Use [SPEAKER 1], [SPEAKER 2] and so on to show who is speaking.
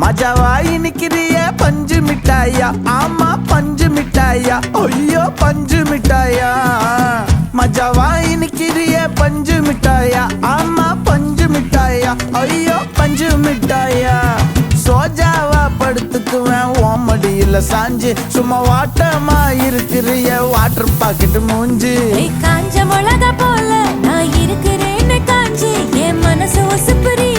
[SPEAKER 1] மஜாவாய் நிக்கிறிய பஞ்சு மிட்டாயா, ஆமா பஞ்சு மிட்டாயா, ஐயோ பஞ்சு மிட்டாயா. மஜாவாய் நிக்கிறிய பஞ்சு மிட்டாயா, ஆமா பஞ்சு மிட்டாயா, ஐயோ பஞ்சு மிட்டாயா. சோஜாவா படுத்துக்குவேன் ஓமடியில சாஞ்சு, சும்மா வாட்டமா இருக்கிறிய வாட்டர் பாக்கெட் மூஞ்சு.
[SPEAKER 2] காஞ்ச மிளகா போல நான் இருக்கிறேன்னு காஞ்சி என் மனசு ஒசுப்புரிய